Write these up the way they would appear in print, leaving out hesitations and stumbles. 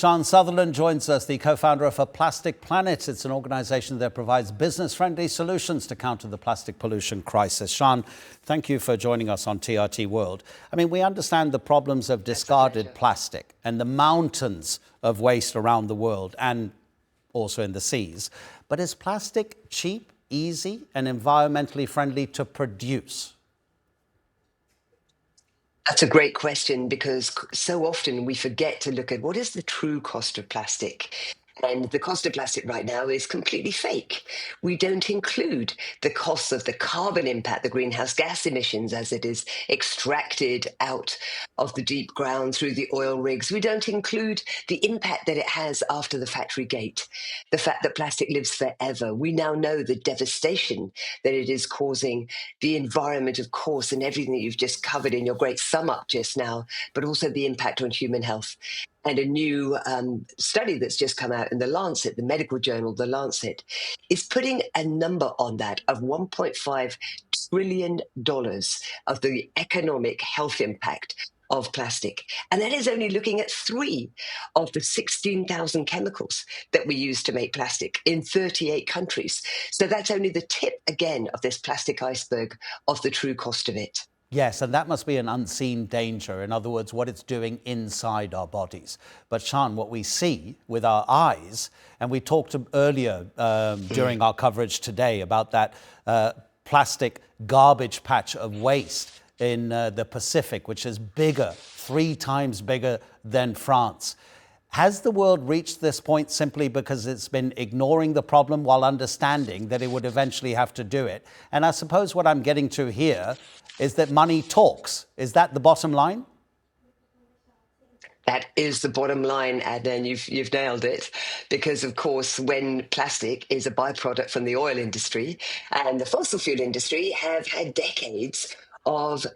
Sian Sutherland joins us, the co-founder of A Plastic Planet. It's an organisation that provides business-friendly solutions to counter the plastic pollution crisis. Sian, thank you for joining us on TRT World. I mean, we understand the problems of discarded plastic and the mountains of waste around the world and also in the seas. But is plastic cheap, easy and environmentally friendly to produce? That's a great question, because so often we forget to look at what is the true cost of plastic. And the cost of plastic right now is completely fake. We don't include the costs of the carbon impact, the greenhouse gas emissions as it is extracted out of the deep ground through the oil rigs. We don't include the impact that it has after the factory gate, the fact that plastic lives forever. We now know the devastation that it is causing the environment, of course, and everything that you've just covered in your great sum up just now, but also the impact on human health. And a new study that's just come out in The Lancet, the medical journal, The Lancet, is putting a number on that of $1.5 trillion of the economic health impact of plastic. And that is only looking at 3 of the 16,000 chemicals that we use to make plastic in 38 countries. So that's only the tip, again, of this plastic iceberg of the true cost of it. Yes, and that must be an unseen danger. In other words, what it's doing inside our bodies. But Sian, what we see with our eyes, and we talked earlier during our coverage today about that plastic garbage patch of waste in the Pacific, which is bigger, 3 times bigger than France. Has the world reached this point simply because it's been ignoring the problem while understanding that it would eventually have to do it? And I suppose what I'm getting to here is that money talks. Is that the bottom line? That is the bottom line, Adnan. You've nailed it. Because, of course, when plastic is a byproduct from the oil industry and the fossil fuel industry have had decades of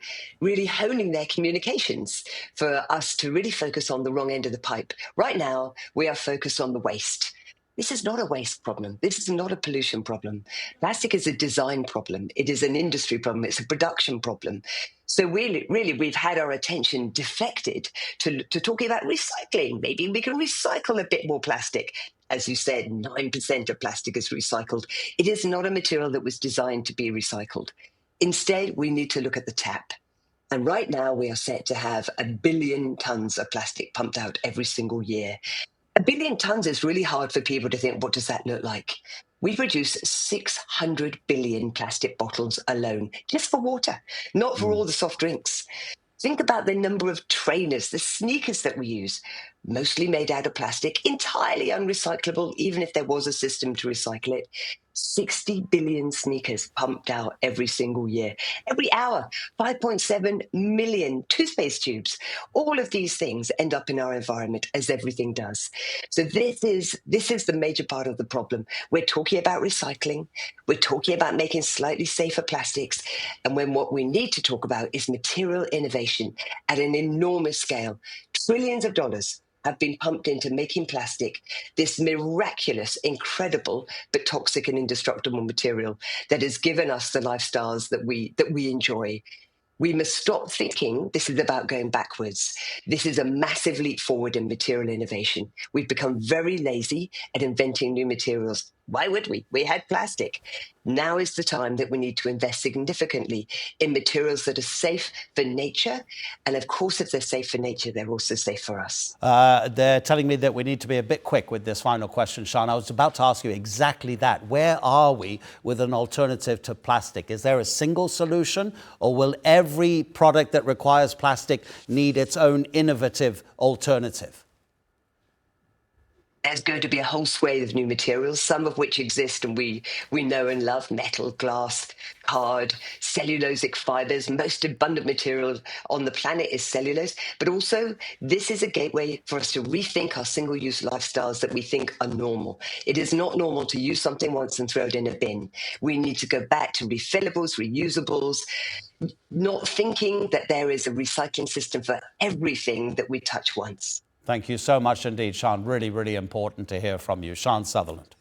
really honing their communications for us to really focus on the wrong end of the pipe. Right now, we are focused on the waste. This is not a waste problem. This is not a pollution problem. Plastic is a design problem. It is an industry problem. It's a production problem. So really, we've had our attention deflected to talking about recycling. Maybe we can recycle a bit more plastic. As you said, 9% of plastic is recycled. It is not a material that was designed to be recycled. Instead, we need to look at the tap. And right now, we are set to have 1 billion tons of plastic pumped out every single year. 1 billion tons is really hard for people to think, what does that look like? We produce 600 billion plastic bottles alone, just for water, not for all the soft drinks. Think about the number of trainers, the sneakers that we use, mostly made out of plastic, entirely unrecyclable, even if there was a system to recycle it. 60 billion sneakers pumped out every single year. Every hour, 5.7 million toothpaste tubes. All of these things end up in our environment, as everything does. So this is the major part of the problem. We're talking about recycling. We're talking about making slightly safer plastics. And when what we need to talk about is material innovation at an enormous scale. Trillions of dollars have been pumped into making plastic, this miraculous, incredible, but toxic and indestructible material that has given us the lifestyles that we enjoy. We must stop thinking this is about going backwards. This is a massive leap forward in material innovation. We've become very lazy at inventing new materials. Why would we? We had plastic. Now is the time that we need to invest significantly in materials that are safe for nature. And of course, if they're safe for nature, they're also safe for us. They're telling me that we need to be a bit quick with this final question, Sian. I was about to ask you exactly that. Where are we with an alternative to plastic? Is there a single solution, or will every product that requires plastic need its own innovative alternative? There's going to be a whole swathe of new materials, some of which exist and we know and love: metal, glass, card, cellulosic fibers. Most abundant material on the planet is cellulose. But also, this is a gateway for us to rethink our single-use lifestyles that we think are normal. It is not normal to use something once and throw it in a bin. We need to go back to refillables, reusables, not thinking that there is a recycling system for everything that we touch once. Thank you so much indeed, Sian. Really, really important to hear from you. Sian Sutherland.